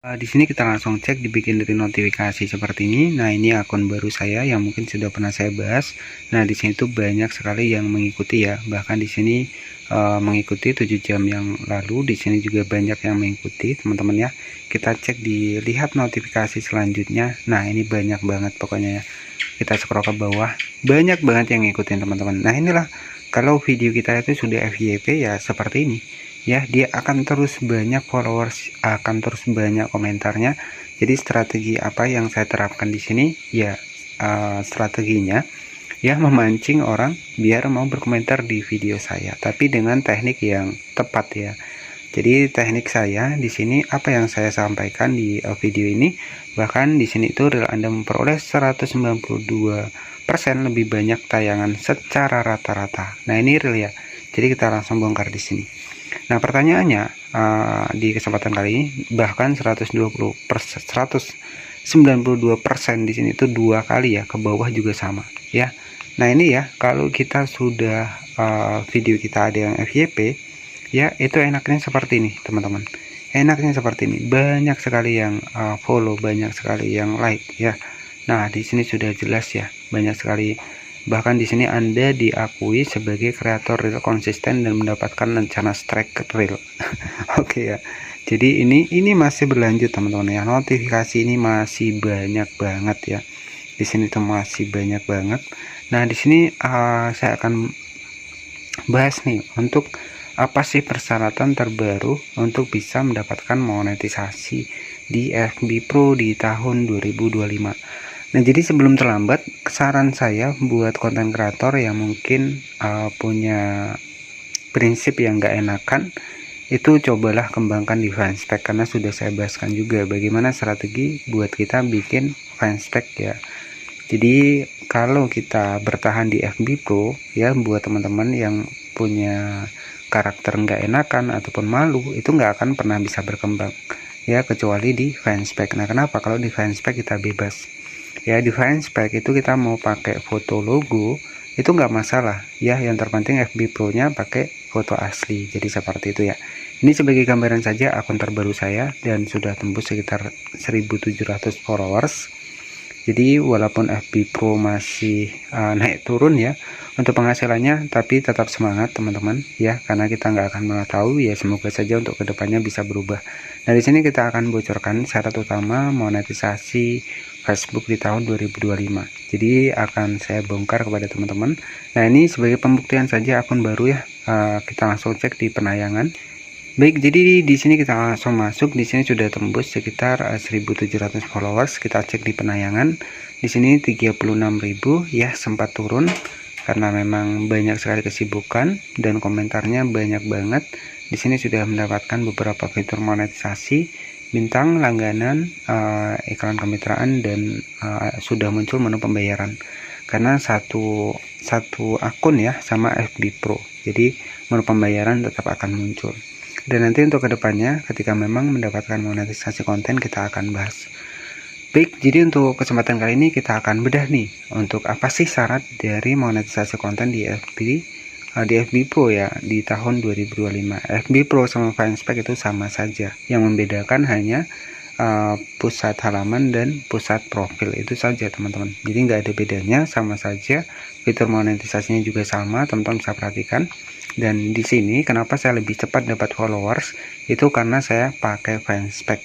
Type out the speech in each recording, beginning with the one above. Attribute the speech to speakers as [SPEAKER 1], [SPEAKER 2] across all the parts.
[SPEAKER 1] Di sini kita langsung cek dibikin dari notifikasi seperti ini. Nah, ini akun baru saya yang mungkin sudah pernah saya bahas. Nah, di sini tuh banyak sekali yang mengikuti ya. Bahkan di sini mengikuti 7 jam yang lalu. Di sini juga banyak yang mengikuti, teman-teman ya. Kita cek dilihat notifikasi selanjutnya. Nah, ini banyak banget pokoknya ya. Kita scroll ke bawah, banyak banget yang ngikutin, teman-teman. Nah, inilah kalau video kita itu sudah FYP ya seperti ini. Ya, dia akan terus banyak followers, akan terus banyak komentarnya. Jadi strategi apa yang saya terapkan di sini ya, strateginya ya memancing orang biar mau berkomentar di video saya, tapi dengan teknik yang tepat ya. Jadi teknik saya di sini apa yang saya sampaikan di video ini, bahkan di sini itu real Anda memperoleh 192% lebih banyak tayangan secara rata-rata. Nah, ini real ya. Jadi kita langsung bongkar di sini. Nah, pertanyaannya di kesempatan kali ini bahkan 192% di sini itu 2 kali ya, ke bawah juga sama ya. Nah, ini ya kalau kita sudah video kita ada yang FYP ya, itu enaknya seperti ini, teman-teman. Enaknya seperti ini, banyak sekali yang follow, banyak sekali yang like ya. Nah, di sini sudah jelas ya, banyak sekali. Bahkan di sini Anda diakui sebagai kreator real konsisten dan mendapatkan rencana strike real. Oke ya. Jadi ini masih berlanjut, teman-teman ya. Notifikasi ini masih banyak banget ya. Di sini tuh masih banyak banget. Nah, di sini saya akan bahas nih untuk apa sih persyaratan terbaru untuk bisa mendapatkan monetisasi di FB Pro di tahun 2025. Nah, jadi sebelum terlambat, saran saya buat konten kreator yang mungkin punya prinsip yang nggak enakan, itu cobalah kembangkan di fanspage, karena sudah saya bahaskan juga bagaimana strategi buat kita bikin fanspage ya. Jadi kalau kita bertahan di FB Pro ya, buat teman-teman yang punya karakter nggak enakan ataupun malu, itu nggak akan pernah bisa berkembang ya, kecuali di fanspage. Nah, kenapa? Kalau di fanspage kita bebas ya. Di fanspage itu kita mau pakai foto logo itu nggak masalah ya, yang terpenting FB Pro nya pakai foto asli. Jadi seperti itu ya. Ini sebagai gambaran saja akun terbaru saya dan sudah tembus sekitar 1700 followers. Jadi walaupun FB Pro masih naik turun ya untuk penghasilannya, tapi tetap semangat teman-teman ya, karena kita nggak akan mengetahui ya, semoga saja untuk kedepannya bisa berubah. Nah, di sini kita akan bocorkan syarat utama monetisasi Facebook di tahun 2025. Jadi akan saya bongkar kepada teman-teman. Nah, ini sebagai pembuktian saja akun baru ya. Kita langsung cek di penayangan. Baik, jadi di sini kita langsung masuk. Di sini sudah tembus sekitar 1700 followers. Kita cek di penayangan. Di sini 36.000 ya, sempat turun karena memang banyak sekali kesibukan dan komentarnya banyak banget. Di sini sudah mendapatkan beberapa fitur monetisasi, bintang, langganan, iklan kemitraan, dan sudah muncul menu pembayaran. Karena satu akun ya sama FB Pro. Jadi menu pembayaran tetap akan muncul. Dan nanti untuk kedepannya ketika memang mendapatkan monetisasi konten kita akan bahas. Baik, jadi untuk kesempatan kali ini kita akan bedah nih untuk apa sih syarat dari monetisasi konten di FB Pro ya di tahun 2025. FB Pro sama fanspage itu sama saja. Yang membedakan hanya pusat halaman dan pusat profil, itu saja teman-teman. Jadi nggak ada bedanya, sama saja. Fitur monetisasinya juga sama, teman-teman bisa perhatikan. Dan di sini kenapa saya lebih cepat dapat followers, itu karena saya pakai fanspage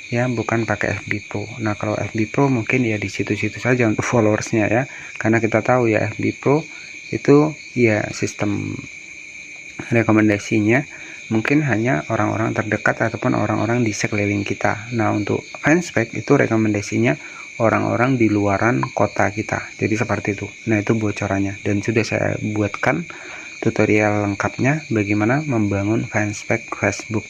[SPEAKER 1] ya, bukan pakai FB Pro. Nah, kalau FB Pro mungkin ya di situ-situ saja untuk followersnya ya, karena kita tahu ya FB Pro itu ya sistem rekomendasinya mungkin hanya orang-orang terdekat ataupun orang-orang di sekeliling kita. Nah, untuk fanspage itu rekomendasinya orang-orang di luaran kota kita. Jadi seperti itu. Nah, itu bocorannya dan sudah saya buatkan tutorial lengkapnya bagaimana membangun fanspage Facebook.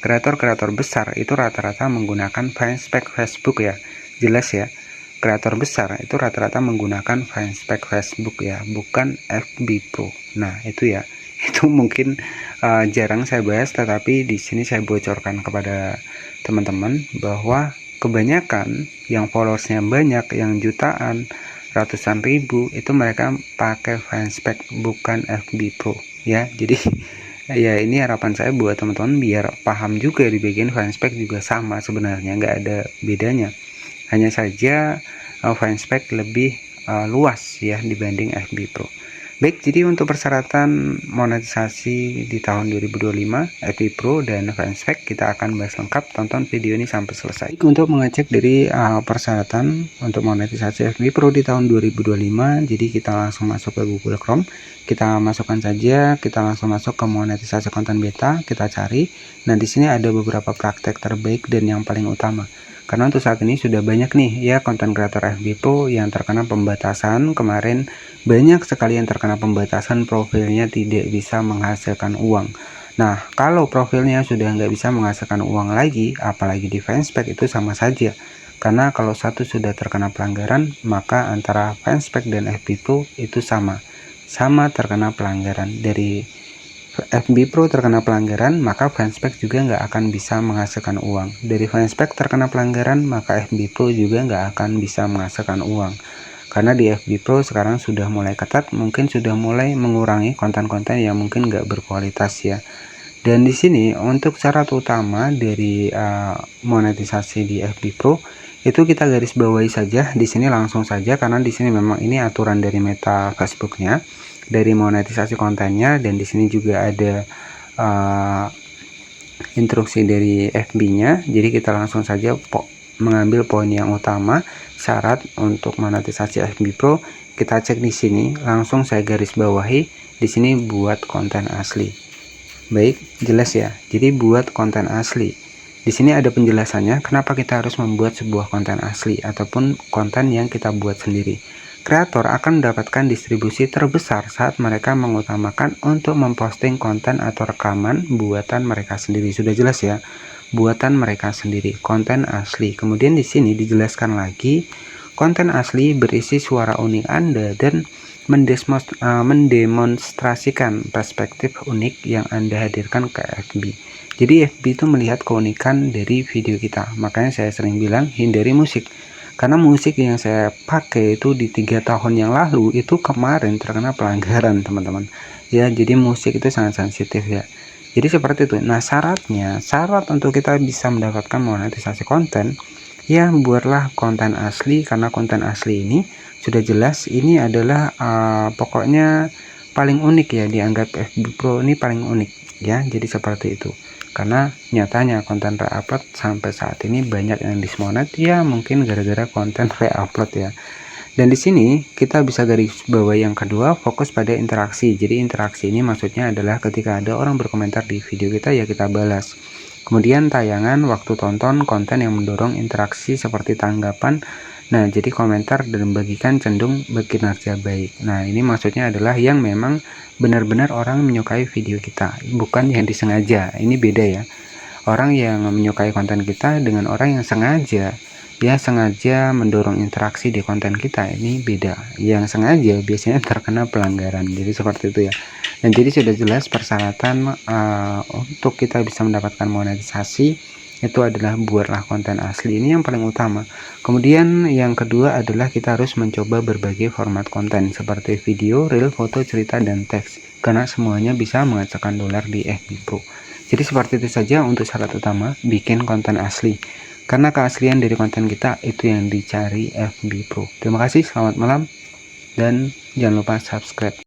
[SPEAKER 1] Kreator-kreator besar itu rata-rata menggunakan fanspage Facebook ya. Jelas ya. Kreator besar itu rata-rata menggunakan fanspage Facebook ya, bukan FB Pro. Nah, itu ya. Itu mungkin jarang saya bahas, tetapi di sini saya bocorkan kepada teman-teman bahwa kebanyakan yang followersnya banyak, yang jutaan, ratusan ribu, itu mereka pakai fanspage bukan FB Pro ya. Jadi Ya ini harapan saya buat teman-teman biar paham juga di bagian fanspage juga sama sebenarnya, nggak ada bedanya, hanya saja fanspage lebih luas ya dibanding FB Pro. Baik, jadi untuk persyaratan monetisasi di tahun 2025 FB Pro dan fanspage kita akan bahas lengkap, tonton video ini sampai selesai. Untuk mengecek dari persyaratan untuk monetisasi FB Pro di tahun 2025, jadi kita langsung masuk ke Google Chrome, kita masukkan saja, kita langsung masuk ke monetisasi konten beta, kita cari. Nah, di sini ada beberapa praktek terbaik dan yang paling utama. Karena untuk saat ini sudah banyak nih ya konten kreator FB Pro yang terkena pembatasan. Kemarin banyak sekali yang terkena pembatasan, profilnya tidak bisa menghasilkan uang. Nah, kalau profilnya sudah nggak bisa menghasilkan uang lagi, apalagi di fanspage, itu sama saja. Karena kalau satu sudah terkena pelanggaran, maka antara fanspage dan FB Pro itu sama terkena pelanggaran. Dari FB Pro terkena pelanggaran, maka fanspage juga nggak akan bisa menghasilkan uang. Dari fanspage terkena pelanggaran, maka FB Pro juga nggak akan bisa menghasilkan uang. Karena di FB Pro sekarang sudah mulai ketat, mungkin sudah mulai mengurangi konten-konten yang mungkin nggak berkualitas ya. Dan di sini untuk syarat utama dari monetisasi di FB Pro itu kita garis bawahi saja di sini langsung saja, karena di sini memang ini aturan dari Meta Facebooknya, dari monetisasi kontennya, dan di sini juga ada instruksi dari FB-nya. Jadi kita langsung saja mengambil poin yang utama, syarat untuk monetisasi FB Pro. Kita cek di sini, langsung saya garis bawahi di sini buat konten asli. Baik, jelas ya. Jadi buat konten asli. Di sini ada penjelasannya kenapa kita harus membuat sebuah konten asli ataupun konten yang kita buat sendiri. Kreator akan mendapatkan distribusi terbesar saat mereka mengutamakan untuk memposting konten atau rekaman buatan mereka sendiri. Sudah jelas ya, buatan mereka sendiri, konten asli. Kemudian di sini dijelaskan lagi, konten asli berisi suara unik Anda dan mendemonstrasikan perspektif unik yang Anda hadirkan ke FB. Jadi FB itu melihat keunikan dari video kita. Makanya saya sering bilang hindari musik. Karena musik yang saya pakai itu di 3 tahun yang lalu itu kemarin terkena pelanggaran, teman-teman. Ya, jadi musik itu sangat sensitif ya. Jadi seperti itu. Nah, syarat untuk kita bisa mendapatkan monetisasi konten, ya buatlah konten asli, karena konten asli ini sudah jelas ini adalah pokoknya paling unik ya, dianggap FB Pro ini paling unik ya. Jadi seperti itu. Karena nyatanya konten re-upload sampai saat ini banyak yang dismonet ya, mungkin gara-gara konten re-upload ya. Dan di sini kita bisa garis bawah yang kedua, fokus pada interaksi. Jadi interaksi ini maksudnya adalah ketika ada orang berkomentar di video kita ya kita balas. Kemudian tayangan, waktu tonton, konten yang mendorong interaksi seperti tanggapan. Nah, jadi komentar dan bagikan cenderung berkinerja baik. Nah, ini maksudnya adalah yang memang benar-benar orang menyukai video kita, bukan yang disengaja. Ini beda ya. Orang yang menyukai konten kita dengan orang yang sengaja mendorong interaksi di konten kita, ini beda. Yang sengaja biasanya terkena pelanggaran. Jadi seperti itu ya. Dan jadi sudah jelas persyaratan untuk kita bisa mendapatkan monetisasi itu adalah buatlah konten asli, ini yang paling utama. Kemudian yang kedua adalah kita harus mencoba berbagai format konten seperti video, reel, foto, cerita, dan teks, karena semuanya bisa menghasilkan dolar di FB Pro. Jadi seperti itu saja untuk syarat utama bikin konten asli, karena keaslian dari konten kita itu yang dicari FB Pro. Terima kasih, selamat malam, dan jangan lupa subscribe.